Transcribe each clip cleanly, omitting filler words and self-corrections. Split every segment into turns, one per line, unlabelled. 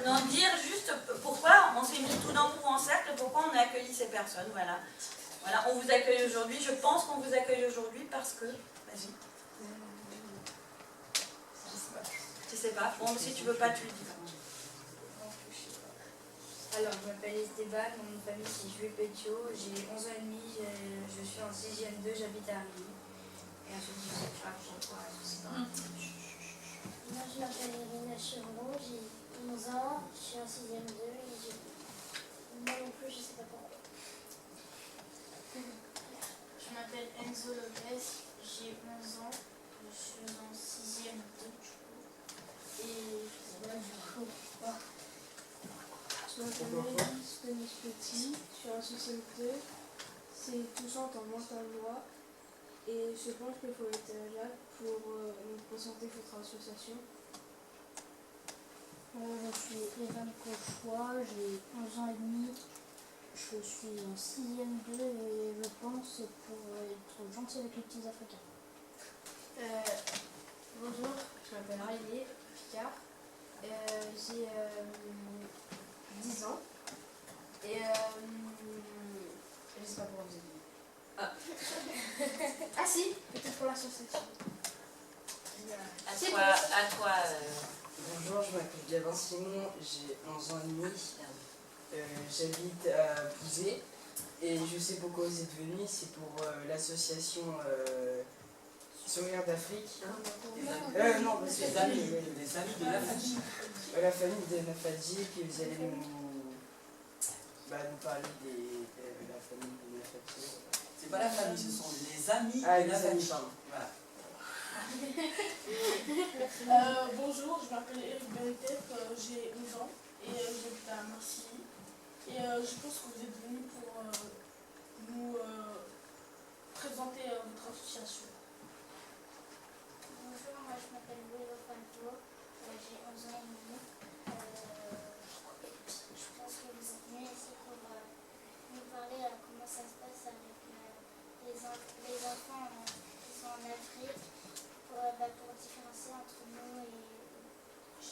Non, dire juste pourquoi on s'est mis tout d'un coup en cercle, pourquoi on a accueilli ces personnes, voilà. Voilà, on vous accueille aujourd'hui, je pense qu'on vous accueille aujourd'hui parce que... Vas-y. Tu sais pas. Bon, si tu veux pas, tu le dis pas.
Alors, je m'appelle Esteban, mon nom de famille c'est Jules Pétio, j'ai 11 ans et demi, je suis en 6e 2, j'habite à Rilly. Et ensuite, je sais pas pourquoi, je sais pas.
Moi, je m'appelle Irina Chevron, j'ai 11 ans, je suis en 6e 2 et moi non plus, je sais pas pourquoi.
Je m'appelle Enzo Lopez, j'ai 11 ans, je suis en 6e 2 et je sais pas du coup pourquoi.
Je m'appelle Maëlys Denis Petit, je suis en 6e 2, c'est touchant en mental loi et je pense qu'il faut être là pour nous présenter votre association.
Je suis Evan Cauchois, j'ai 11 ans et demi, je suis en 6e 2 et je pense pour être gentil avec les petits Africains.
Bonjour, je m'appelle Riley Picard, j'ai 10 ans et je sais pas pourquoi vous êtes venus. Ah si, peut-être pour l'association.
À toi.
Bonjour, je m'appelle Gavin Simon, j'ai 11 ans et demi, j'habite à Pouzé et je sais pourquoi vous êtes venus, c'est pour l'association Sourire d'Afrique. Non, c'est
les amis de Nafadji.
La famille de Nafadji, puis vous allez nous parler de la famille de Nafadji.
C'est pas la famille, ce sont les amis
de
Nafadji.
Voilà.
Bonjour, je m'appelle Eric Benitep, j'ai 11 ans et j'habite à Marcilly. Et je pense que vous êtes venus pour nous présenter votre association.
Bonjour, moi je m'appelle Louis Fanto, j'ai 11 ans et demi. Je pense que vous êtes venus ici pour nous parler comment ça se passe avec les enfants qui sont en Afrique, pour différencier entre nous et... Je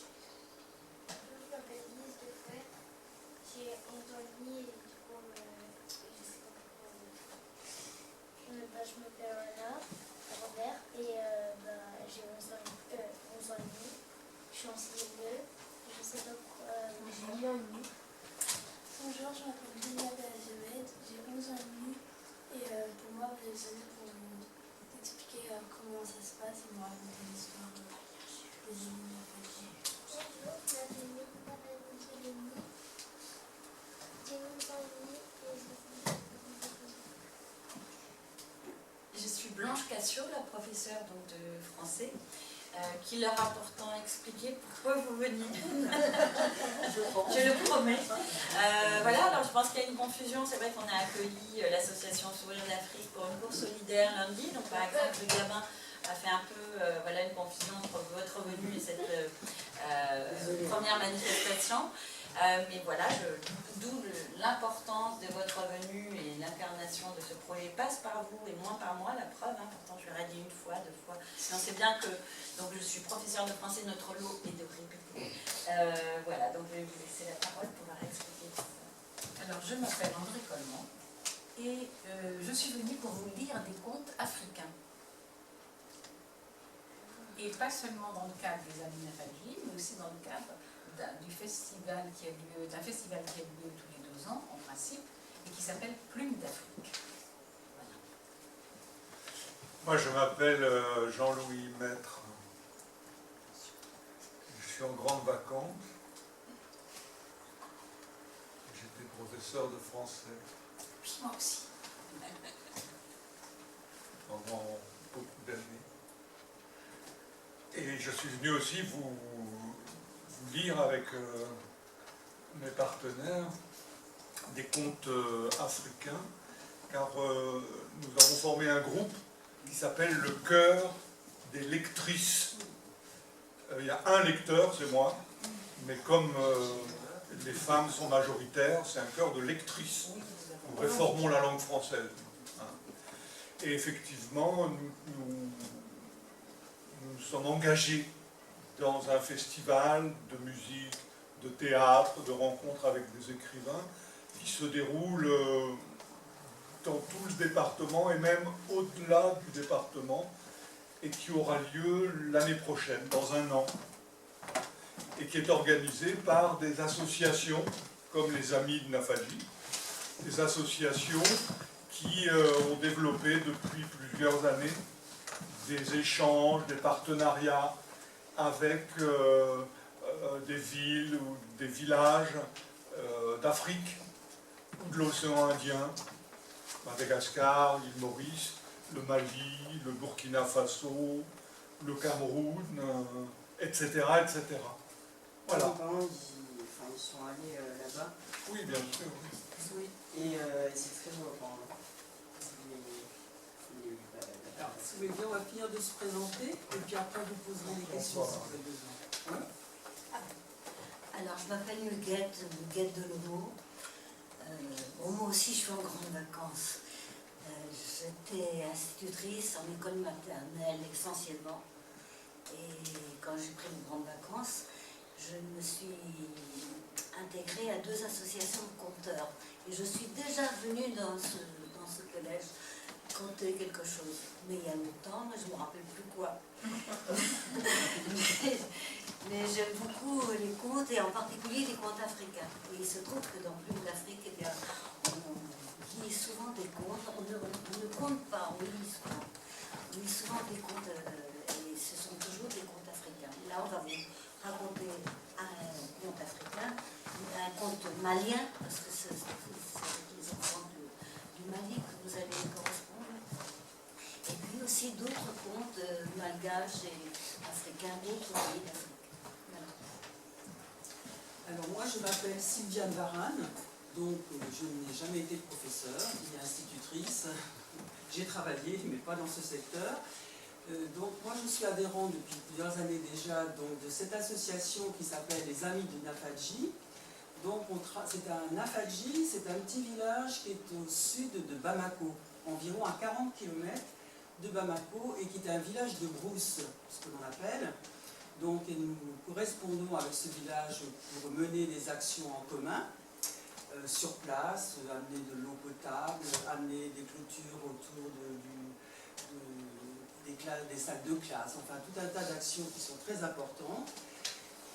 m'appelle Lise de Fouet, j'ai 11 ans et demi et du coup, je sais pas pourquoi. Je m'appelle Robert et j'ai 11 ans et demi, je suis en 6e 2, je sais pas pourquoi.
J'ai 10 ans et demi.
Bonjour, je m'appelle Dina Belazoued, j'ai 11 ans et demi et pour moi vous êtes venus pour nous expliquer comment ça se passe et me raconter l'histoire des amis de la famille. Bonjour, je m'appelle Mélanie, j'ai 11 ans et demi et
Je suis Blanche Cassio, la professeure donc, de français, qui leur a pourtant expliqué pourquoi vous veniez. Je le promets. Voilà, alors je pense qu'il y a une confusion. C'est vrai qu'on a accueilli l'association Sourire d'Afrique pour une course solidaire lundi. Donc par exemple, le gamin a fait un peu une confusion entre votre venue et cette première manifestation. Mais voilà, d'où l'importance de votre venue et l'incarnation de ce projet passe par vous et moins par moi, la preuve, pourtant je l'aurais dit une fois, 2 fois. Mais on sait bien que donc, je suis professeure de français, notre lot est de répéter. Voilà, donc je vais vous laisser la parole pour pouvoir expliquer ça.
Alors je m'appelle André Coleman et je suis venue pour vous lire des contes africains. Et pas seulement dans le cadre des Amis Nafadji, mais aussi dans le cadre d'un festival qui a lieu tous les 2 ans, en principe, et qui s'appelle Plume d'Afrique. Voilà.
Moi, je m'appelle Jean-Louis Maître. Je suis en grandes vacances. J'étais professeur de français.
Puis moi aussi.
Pendant beaucoup d'années. Et je suis venu aussi vous lire avec mes partenaires des contes africains, car nous avons formé un groupe qui s'appelle le Chœur des lectrices. Il y a un lecteur, c'est moi, mais comme les femmes sont majoritaires, c'est un chœur de lectrices. Nous réformons la langue française. Et effectivement, nous sommes engagés dans un festival de musique, de théâtre, de rencontres avec des écrivains qui se déroule dans tout le département et même au-delà du département et qui aura lieu l'année prochaine, dans un an, et qui est organisé par des associations comme les Amis de Nafadji, des associations qui ont développé depuis plusieurs années des échanges, des partenariats avec des villes ou des villages d'Afrique ou de l'océan Indien, Madagascar, l'île Maurice, le Mali, le Burkina Faso, le Cameroun, etc., etc. Voilà.
Mes parents, ils sont allés là-bas.
Oui, bien sûr.
Oui. Et c'est très beau.
Alors, si vous voulez bien, on va finir de se présenter et puis après vous poserez des questions si vous avez besoin.
Alors, je m'appelle Huguette Delevaux. Moi aussi, je suis en grandes vacances. J'étais institutrice en école maternelle essentiellement. Et quand j'ai pris mes grandes vacances, je me suis intégrée à 2 associations de compteurs. Et je suis déjà venue dans ce collège compter quelque chose. Mais il y a longtemps, mais je ne me rappelle plus quoi. mais j'aime beaucoup les contes, et en particulier les contes africains. Et il se trouve que dans Plume d'Afrique, eh bien, on lit souvent des contes. On ne compte pas, on lit souvent. On lit souvent des contes, et ce sont toujours des contes africains. Là, on va vous raconter un conte africain, un conte malien, parce que c'est les enfants du Mali que vous allez correspondre. Et puis aussi d'autres contes malgaches et africains, d'autres pays d'Afrique. Voilà.
Alors moi je m'appelle Sylviane Varane, donc je n'ai jamais été professeure ni institutrice. J'ai travaillé, mais pas dans ce secteur. Donc moi je suis adhérente depuis plusieurs années déjà donc, de cette association qui s'appelle les Amis du Nafadji. Donc c'est un Nafadji, c'est un petit village qui est au sud de Bamako, environ à 40 km de Bamako, et qui est un village de brousse, ce que l'on appelle. Donc et nous correspondons avec ce village pour mener des actions en commun, sur place, amener de l'eau potable, amener des clôtures autour des salles de classe, enfin tout un tas d'actions qui sont très importantes.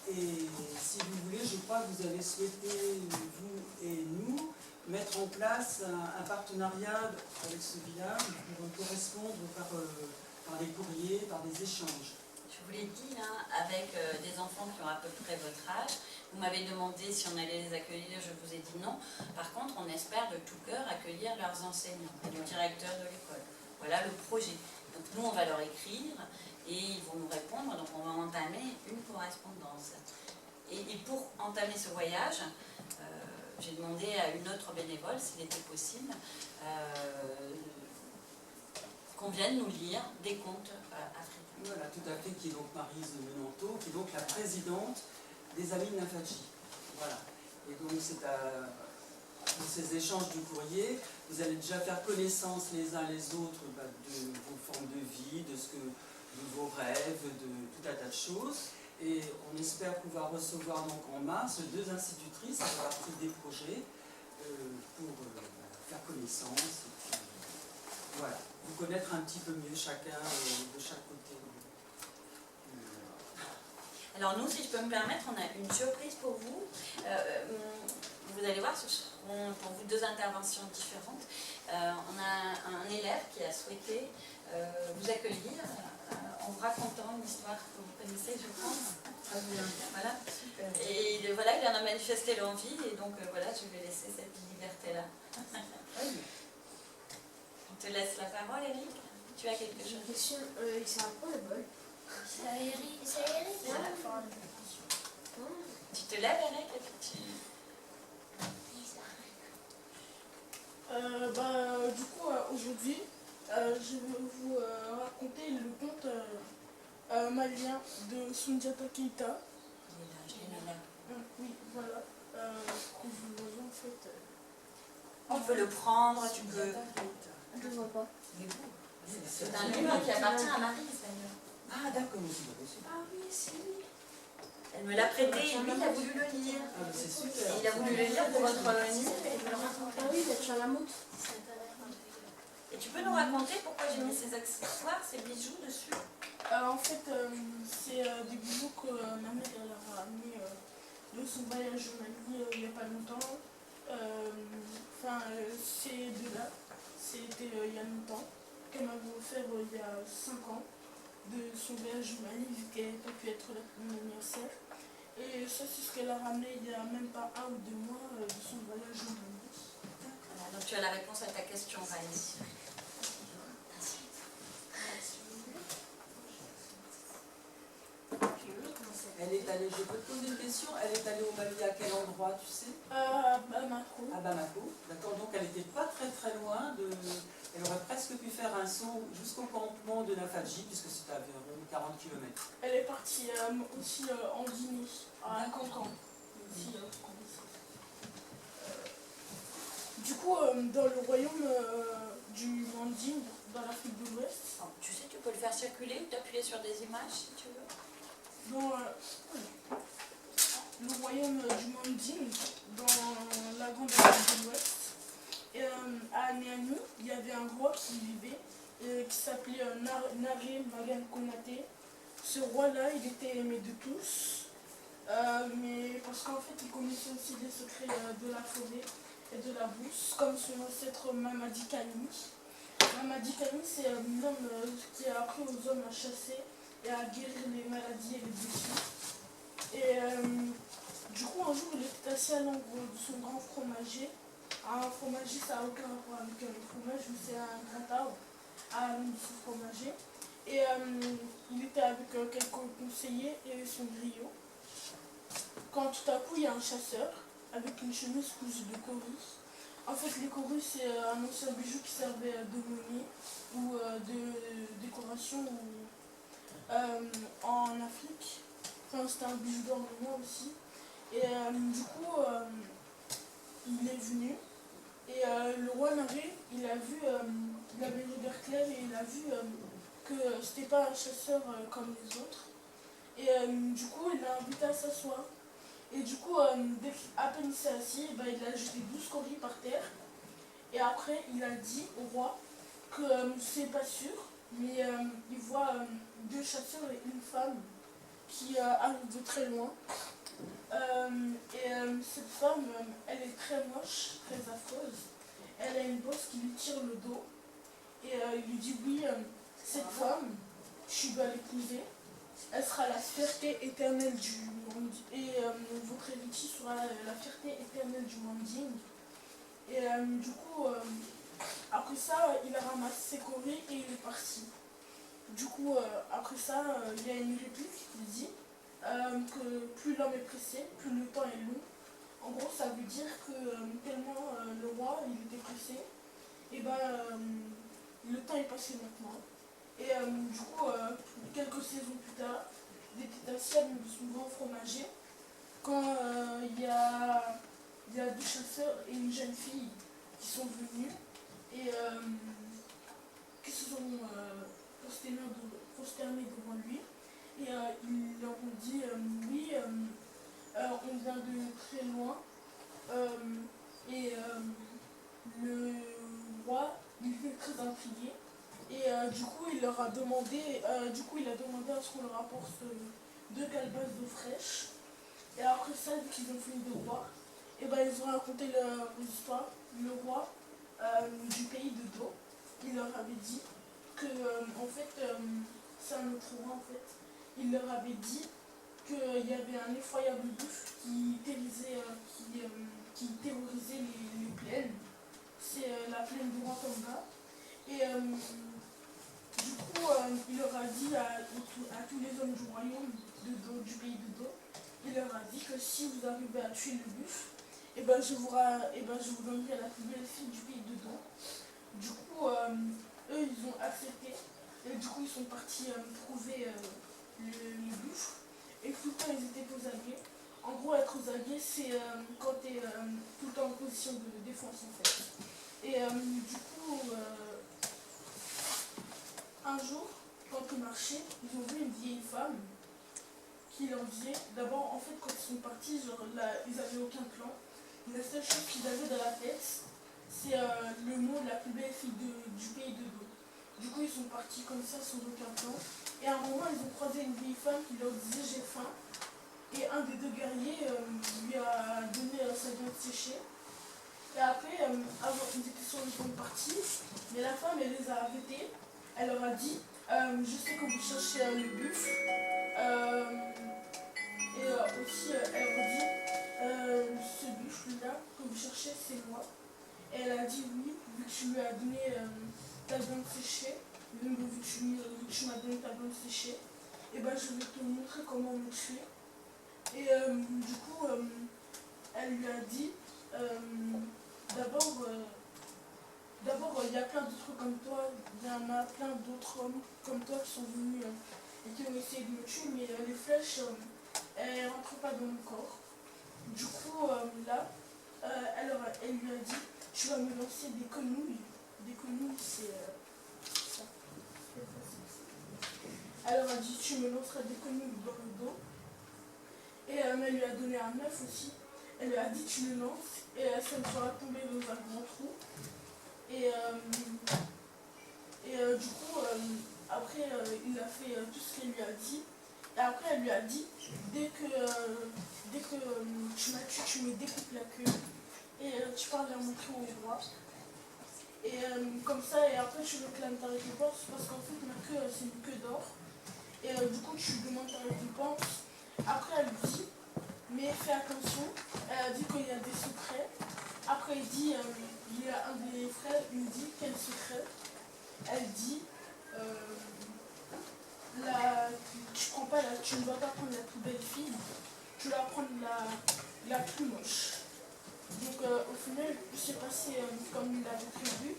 Et si vous voulez, je crois que vous avez souhaité, vous et nous, mettre en place un partenariat avec ce village pour correspondre par des courriers, par des échanges.
Je vous l'ai dit, hein, avec des enfants qui ont à peu près votre âge. Vous m'avez demandé si on allait les accueillir, je vous ai dit non. Par contre, on espère de tout cœur accueillir leurs enseignants et le directeur de l'école. Voilà le projet. Donc nous, on va leur écrire et ils vont nous répondre. Donc on va entamer une correspondance. Et pour entamer ce voyage, j'ai demandé à une autre bénévole, s'il était possible, qu'on vienne nous lire des contes africains.
Voilà, tout à fait, qui est donc Maryse Menanto, qui est donc la présidente des Amis de Nafadji. Voilà. Et donc c'est dans ces échanges de courrier, vous allez déjà faire connaissance les uns les autres de vos formes de vie, de vos rêves, de tout un tas de choses. Et on espère pouvoir recevoir donc en mars 2 institutrices à avoir pris des projets pour faire connaissance. Et puis, voilà, vous connaître un petit peu mieux chacun de chaque côté.
Alors nous, si je peux me permettre, on a une surprise pour vous. Vous allez voir, ce seront pour vous 2 interventions différentes. On a un élève qui a souhaité vous accueillir en vous racontant une histoire que vous connaissez, je pense. Voilà. Et voilà, il en a manifesté l'envie, et donc voilà, je vais laisser cette liberté-là. On te laisse la parole, Eric. Tu as quelque chose?
Une question, c'est un peu le bol. C'est Eric. C'est
à la fin. Tu te lèves, Eric, et puis tu...
Du coup, aujourd'hui, je vais vous raconter le conte malien de Soundiata Keita. Oui, voilà. Que je vous en fait.
On peut le prendre, tu peux...
Je ne vois pas.
C'est un livre qui appartient à Maryse, d'ailleurs.
Ah d'accord, mais c'est pas possible.
Ah oui, c'est lui. Elle me l'a prêté et lui, il a voulu le lire.
Ah, mais c'est super.
Il a voulu le lire pour votre livre et je le raconte.
Ah oui, la chalamoute.
Et tu peux nous raconter pourquoi j'ai mis ces accessoires, ces bijoux dessus?
En fait, c'est des bijoux que ma mère elle a ramenés de son voyage au Mali il n'y a pas longtemps. C'est de là, c'était il y a longtemps, qu'elle m'avait offert il y a 5 ans de son voyage au Mali, vu qu'elle n'a pas pu être là pour mon anniversaire. Et ça, c'est ce qu'elle a ramené il n'y a même pas 1 ou 2 mois de son voyage au Mali.
Voilà, donc tu as la réponse à ta question, Raïs.
Elle est allée, je peux te poser une question, elle est allée au Mali à quel endroit, tu sais?
À Bamako.
À Bamako, d'accord, donc elle n'était pas très loin de... Elle aurait presque pu faire un saut jusqu'au campement de Nafadji, puisque c'était à environ 40 km.
Elle est partie aussi en Guinée, à Cancan. Du coup, dans le royaume du Manding, dans l'Afrique de l'Ouest.
Tu sais, tu peux le faire circuler ou t'appuyer sur des images si tu veux.
Dans le royaume du Manding, dans la grande Afrique de l'Ouest. Et à Niamey, il y avait un roi qui vivait, qui s'appelait Naré Magan Konaté. Ce roi-là, il était aimé de tous, mais parce qu'en fait, il connaissait aussi les secrets de la forêt et de la bourse, comme son ancêtre Mamadi Kani. Mamadi Kani, c'est un homme qui a appris aux hommes à chasser et à guérir les maladies et les blessures. Et du coup, un jour, il était assis à l'ombre de son grand fromager. Un fromager, ça n'a aucun rapport avec le fromage, mais c'est un grand arbre à l'ombre de son fromager. Et il était avec quelques conseillers et son griot. Quand tout à coup, il y a un chasseur avec une chemise cousue de coris. En fait, les coris, c'est un ancien bijou qui servait de monnaie ou de décoration en Afrique. Enfin, c'était un bijou d'ornement aussi. Et du coup, il est venu. Et le roi Naré, il a vu, il avait le regard clair et il a vu que c'était pas un chasseur comme les autres. Et du coup, il l'a invité à s'asseoir. Et du coup, dès qu'à peine il s'est assis, il a jeté 12 coris par terre. Et après, il a dit au roi que c'est pas sûr, mais il voit 2 chasseurs et une femme qui arrivent de très loin. Cette femme, elle est très moche, très affreuse. Elle a une bosse qui lui tire le dos. Et il lui dit oui, cette femme, je dois l'épouser. Elle sera la fierté éternelle du monde. Et votre héritier sera la fierté éternelle du Manding. Et du coup, après ça, il a ramassé ses coris et il est parti. Du coup, après ça, il y a une réplique qui dit que plus l'homme est pressé, plus le temps est long. En gros, ça veut dire que tellement le roi il était pressé, et le temps est passé maintenant. Et du coup, quelques saisons plus tard, il était assis avec son grand fromager quand il y a 2 chasseurs et une jeune fille qui sont venus et qui se sont prosternés devant lui. Et ils leur ont dit oui, on vient de très loin. Le roi, il était très intrigué. Et du coup, il a demandé à ce qu'on leur apporte 2 calebasses d'eau fraîche. Et après ça, vu qu'ils ont fini de boire, et ils ont raconté leur histoire. Le roi du pays de Do, il leur avait dit que, en fait, c'est un autre roi en fait. Il leur avait dit qu'il y avait un effroyable buffle qui terrorisait les plaines. C'est la plaine de Rwanda. Et du coup, il leur a dit à tous les hommes du royaume du pays de Do, il leur a dit que si vous arrivez à tuer le buffle, je vous donnerai la plus belle fille du pays de Do. Du coup, eux, ils ont accepté. Et du coup, ils sont partis trouver le buffle. Et tout le temps, ils étaient aux aguets. En gros, être aux aguets, c'est quand tu es tout le temps en position de défense, en fait. Et du coup, un jour, quand ils marchaient, ils ont vu une vieille femme qu'il leur disait. D'abord, en fait, quand ils sont partis, genre, là, ils n'avaient aucun plan. La seule chose qu'ils avaient dans la tête, c'est le nom de la plus belle fille du pays de dos. Du coup, ils sont partis comme ça, sans aucun plan. Et à un moment, ils ont croisé une vieille femme qui leur disait « j'ai faim ». Et un des deux guerriers lui a donné sa viande séchée. Et après, ils étaient sur le point de partir, mais la femme, elle les a arrêtés. Elle leur a dit je sais que vous cherchez le buffle. Et aussi, elle leur a dit ce buffle-là que vous cherchez, c'est moi. Et elle a dit oui, vu que tu lui as donné ta viande séchée, vu que tu m'as donné ta viande séchée, et ben je vais te montrer comment me tuer. Et du coup, elle lui a dit d'abord, il y a plein d'autres comme toi, il y en a plein d'autres hommes comme toi qui sont venus et qui ont essayé de me tuer, mais les flèches, elles ne rentrent pas dans mon corps. Du coup, là, elle lui a dit, tu vas me lancer des quenouilles. Des quenouilles, c'est ça. Elle leur a dit, tu me lanceras des quenouilles dans le dos. Et elle lui a donné un œuf aussi. Elle lui a dit, tu le lances, et ça me sera tombé dans un grand trou. Et du coup, après, il a fait tout ce qu'elle lui a dit. Et après, elle lui a dit, dès que tu m'as tué, tu me découpes la queue. Et tu pars la montrer au roi. Et comme ça, et après, tu réclames ta récompense. Parce qu'en fait, ma queue, c'est une queue d'or. Et du coup, tu demandes ta récompense. Après, elle lui dit, mais fais attention. Elle a dit qu'il y a des secrets. Après, il dit, il y a un des frères, il dit, quel secret? Elle dit, tu ne vas pas prendre la plus belle fille, tu vas prendre la plus moche. Donc au final, tout s'est passé comme il avait prévu.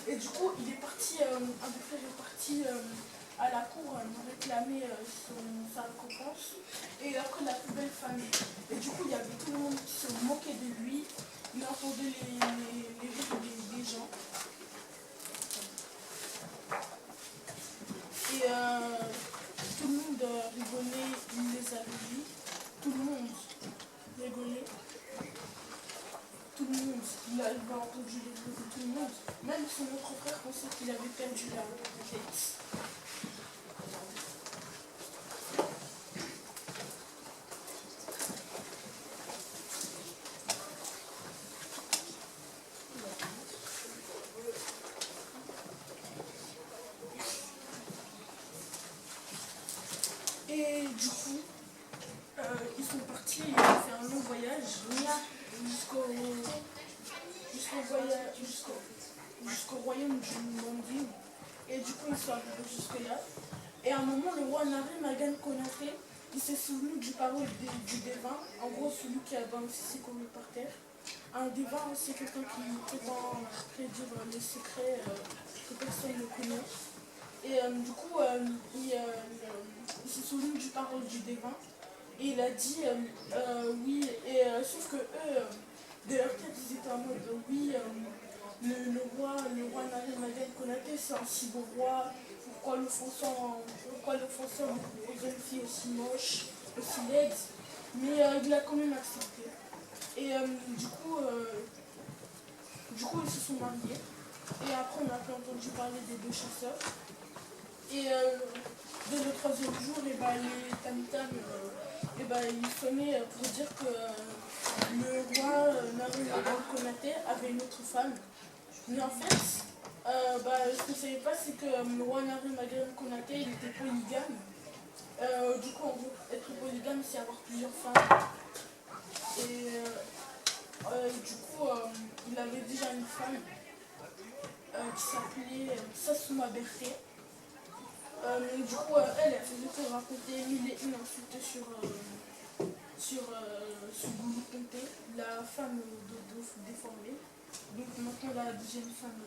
Et du coup, il est parti, un des frères est parti à la cour réclamer sa récompense. Et il a pris la plus belle famille. Et du coup, il y avait tout le monde qui se moquait de lui. Il entendait les rires des gens. Et tout le monde rigolait, il les avait vus. Tout le monde rigolait. Tout le monde, il avait entendu les rires de tout le monde. Même son autre frère pensait qu'il avait perdu la tête. Et du coup, ils sont partis, ils ont fait un long voyage jusqu'au royaume du Manding. Et du coup, ils sont arrivés jusque-là. Et à un moment, le roi Nari Magan Konaté, il s'est souvenu du parole du devin, en gros celui qui a balancé ses commis par terre. Un devin, c'est quelqu'un qui prétend prédire les secrets que personne ne connaît. Et du coup, il s'est souvenu du parole du devin. Et il a dit oui, et sauf que eux, de leur tête, ils étaient en mode oui, le roi Nari Magan Konaté, c'est un si beau roi, pourquoi l'offenseur propose une fille aussi moche, aussi laide, mais il a quand même accepté. Et du coup, ils se sont mariés. Et après, on a pu entendu parler des deux chasseurs. Et dès le troisième jour, les tam-tams, ils sonnaient pour dire que le roi Nari Magan Konaté avait une autre femme. Mais en fait, ce que je ne savais pas, c'est que le roi Nari Magan Konaté, il était polygame. Du coup, en gros, être polygame, c'est avoir plusieurs femmes. Et du coup, il avait déjà une femme qui s'appelait Sassouma Berté. Du coup, elle faisait que raconter mille et une insultes sur Goulou Conté, la femme de déformée. Donc maintenant la deuxième femme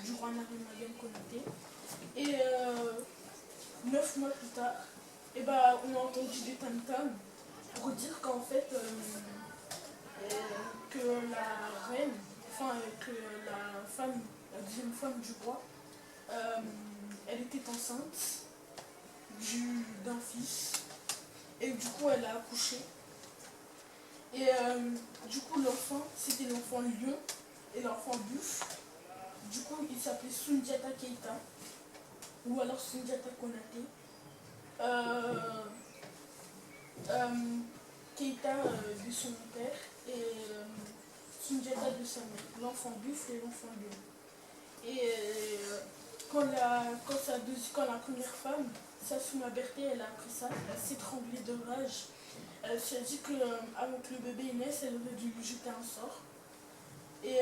du roi Nari Magan Konaté. Et 9 mois plus tard, on a entendu des tam-tams pour dire qu'en fait que la reine, que la deuxième femme du roi, elle était enceinte. d'un fils. Et du coup, elle a accouché. Et du coup, l'enfant, c'était l'enfant lion et l'enfant buffle. Du coup, il s'appelait Soundiata Keita, ou alors Soundiata Konaté. Keita de son père et Soundiata de sa mère, l'enfant buffle et l'enfant lion. Et quand la première femme, Sassouma Berté, elle a appris ça, elle s'est tremblée de rage. Elle s'est dit qu'avant que le bébé naisse, elle aurait dû lui jeter un sort. Et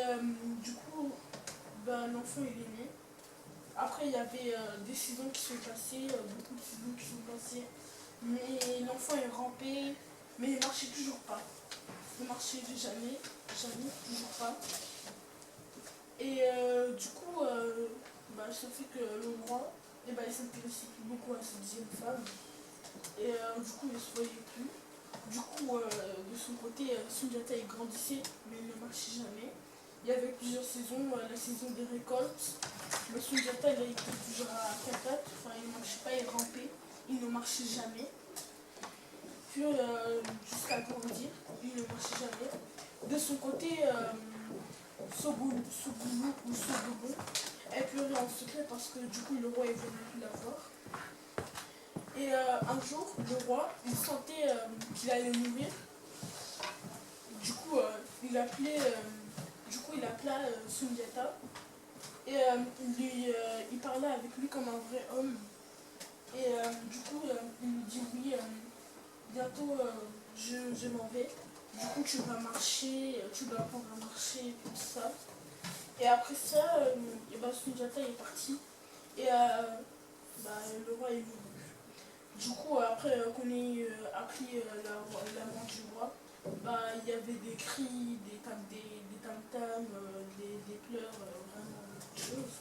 du coup, l'enfant il est né. Après, il y avait des saisons qui sont passées, beaucoup de saisons qui sont passées. Mais l'enfant est rampé, mais il ne marchait toujours pas. Il ne marchait jamais, toujours pas. Et du coup, ça fait que le roi, il s'intéressait plus beaucoup à cette deuxième femme. Et du coup, il ne se voyait plus. Du coup, de son côté, Soundiata il grandissait, mais il ne marchait jamais. Il y avait plusieurs saisons, la saison des récoltes. Le Soundiata il était toujours à quatre pattes, enfin il ne marchait pas, il rampait, il ne marchait jamais. Puis jusqu'à grandir, il ne marchait jamais. De son côté, Sogoulou ou Sogobon, elle pleurait en secret parce que du coup le roi ne voulait plus la voir. Et un jour, le roi, il sentait qu'il allait mourir. Du coup, il appela Soundiata et il parlait avec lui comme un vrai homme. Et du coup, il lui dit oui, bientôt je m'en vais. Du coup, tu vas marcher, tu dois apprendre à marcher, tout ça. Et après ça, Soundiata est parti et le roi est venu. Du coup, après qu'on ait appris la mort du roi, il y avait des cris, des tam-tams, des pleurs, vraiment beaucoup de choses.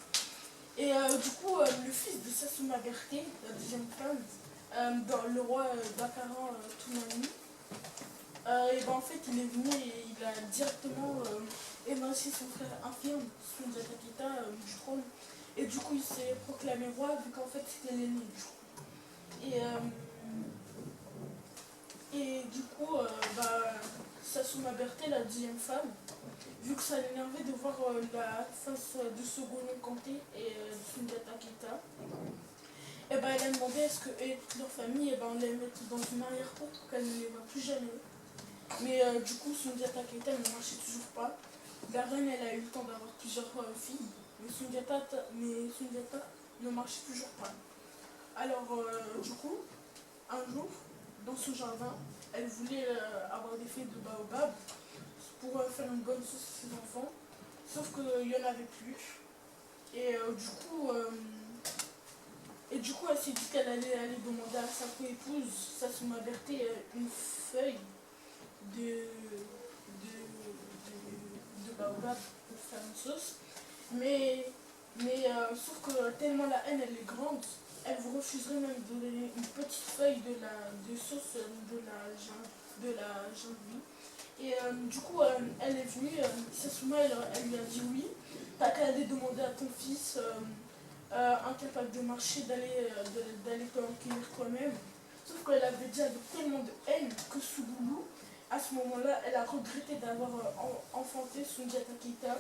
Et du coup, le fils de Sassouma Berté, la deuxième femme, le roi Bakaran Toumani, en fait, il est venu et il a directement évincé son frère infirme, Soundiata Keita, du trône. Et du coup, il s'est proclamé roi, vu qu'en fait, c'était l'aîné du coup. Et du coup, Sassouma Berté, la deuxième femme, vu que ça l'énervait de voir la face de Sogolon Kanté et de Soundiata Keita, elle a demandé est-ce que toute leur famille, on les mette dans une arrière-cour pour qu'elle ne les voit plus jamais. Mais du coup, Soundiata Keita ne marchait toujours pas. La reine, elle a eu le temps d'avoir plusieurs filles, mais Soundiata ne marchait toujours pas. Alors, du coup, un jour, dans ce jardin, elle voulait avoir des feuilles de baobab pour faire une bonne sauce à ses enfants, sauf qu'il n'y en avait plus. Et du coup, elle s'est dit qu'elle allait aller demander à sa co-épouse, Sassouma Berté, une feuille de baobab pour faire une sauce. Mais sauf que tellement la haine elle est grande, elle vous refuserait même de donner une petite feuille de sauce de la janvier. Et du coup, elle est venue, Sassouma, elle lui a dit oui, t'as qu'à aller demander à ton fils, incapable de marcher, d'aller te cueillir toi-même. Sauf qu'elle avait déjà tellement de haine que Sougoulou, à ce moment-là, elle a regretté d'avoir enfanté Soundiata Keita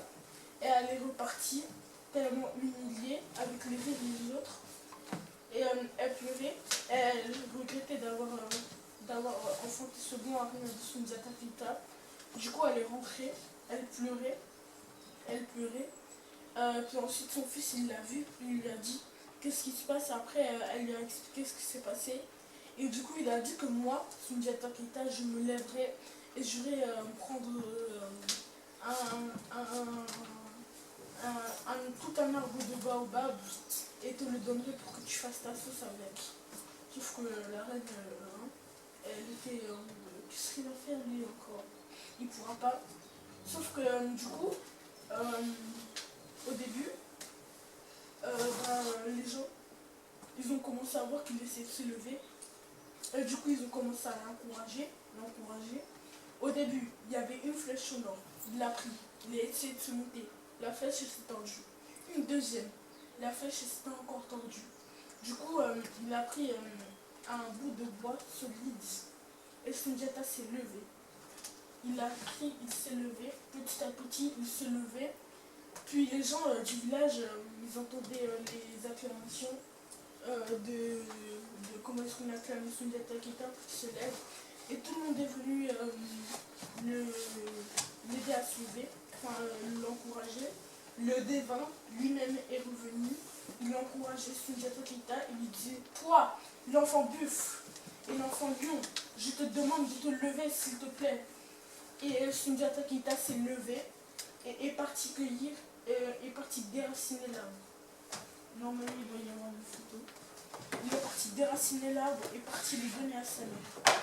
et elle est repartie tellement humiliée avec les rires des autres. Et elle pleurait, elle regrettait d'avoir enfanté ce bon harem de Soundiata Keita. Du coup, elle est rentrée, elle pleurait. Puis ensuite, son fils, il l'a vu, il lui a dit qu'est-ce qui se passe. Après, elle lui a expliqué ce qui s'est passé. Et du coup, il a dit que moi, Soundiata Keita, je me lèverais et j'irais prendre tout un arbre de baobab et te le donnerai pour que tu fasses ta sauce avec. Sauf que la reine, elle était qu'est-ce qu'il va faire lui encore? Il pourra pas. Sauf que du coup, au début, les gens, ils ont commencé à voir qu'il essayait de se lever. Et du coup, ils ont commencé à l'encourager. Au début, il y avait une flèche au nord. Il l'a pris. Il a essayé de se monter. La flèche s'est tordue. Une deuxième. La flèche s'était encore tordue. Du coup, il a pris un bout de bois solide et Sundiata s'est levé. Il a crié, il s'est levé, petit à petit il se levait. Puis les gens du village, ils entendaient les acclamations de comment est-ce qu'on acclame Sundiata Keita pour qu'il se lève. Et tout le monde est venu l'aider à se lever, enfin l'encourager. Le devin lui-même est revenu, il encourageait Sundiata Keita, il lui disait « Toi, l'enfant buffle et l'enfant lion, je te demande de te lever s'il te plaît. » Et Sundiata Keita s'est levé et est parti cueillir, est parti déraciner l'arbre. Normalement, il doit y avoir une photo. Il est parti déraciner l'arbre et parti lui donner à sa mère.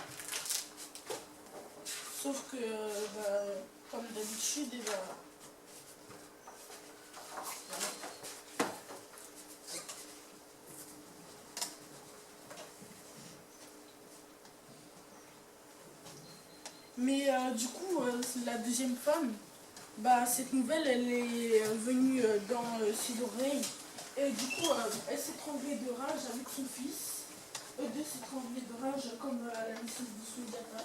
Sauf que, comme d'habitude, mais du coup, la deuxième femme, cette nouvelle, elle est venue dans ses oreilles. Et du coup, elle s'est tremblée de rage avec son fils. Eux deux s'est tremblés de rage comme à la naissance de Sundiata.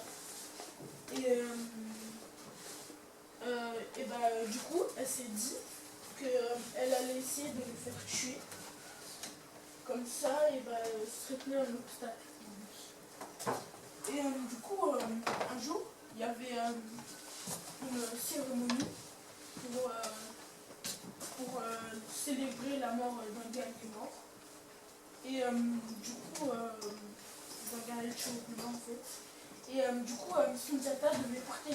Du coup, elle s'est dit qu'elle allait essayer de le faire tuer. Comme ça, ce serait plus un obstacle. Et du coup, un jour, il y avait une cérémonie pour célébrer la mort d'un gars qui est mort. Et du coup, d'un gars tué au plus en fait. Et du coup, Sundiata devait porter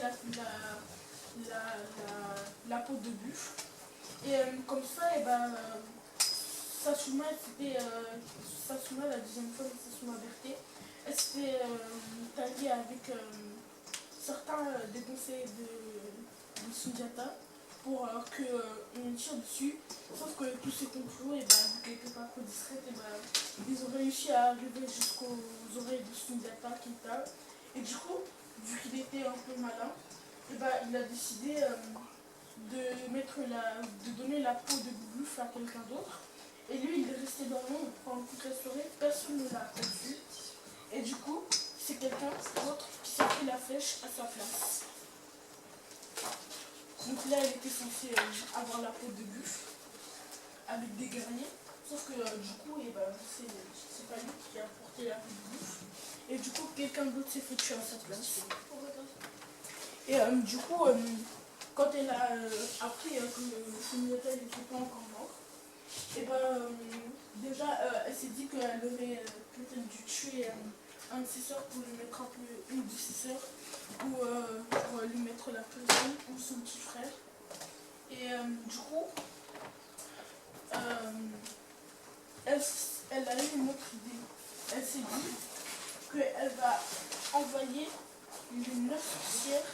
la peau de buffle. Et comme ça, Sassouma, la deuxième femme, Sassouma Berthet, elle s'était taillée avec certains des conseillers de Sundiata pour qu'on tire dessus. Sauf que tous ces complots, vu qu'elle n'était pas trop discrète, ils ont réussi à arriver jusqu'aux oreilles de Sundiata Keita. Et du coup, vu qu'il était un peu malin, il a décidé de donner la peau de buffle à quelqu'un d'autre. Et lui, il est resté dans l'ombre pendant toute la soirée, personne ne l'a aperçu. Et du coup, c'est quelqu'un d'autre qui s'est pris la flèche à sa place. Donc là, elle était censée avoir la peau de buffle avec des guerriers. Sauf que du coup, c'est pas lui qui a porté la peau de buffle. Et du coup, quelqu'un d'autre s'est fait tuer à sa place. Et du coup, quand elle a appris que Sundiata n'était pas encore mort, déjà, elle s'est dit qu'elle aurait peut-être dû tuer un de ses soeurs pour lui mettre un peu une de ses soeurs, ou pour lui mettre la pression, ou son petit frère. Et du coup, elle a eu une autre idée. Elle s'est dit qu'elle va envoyer les 9 sorcières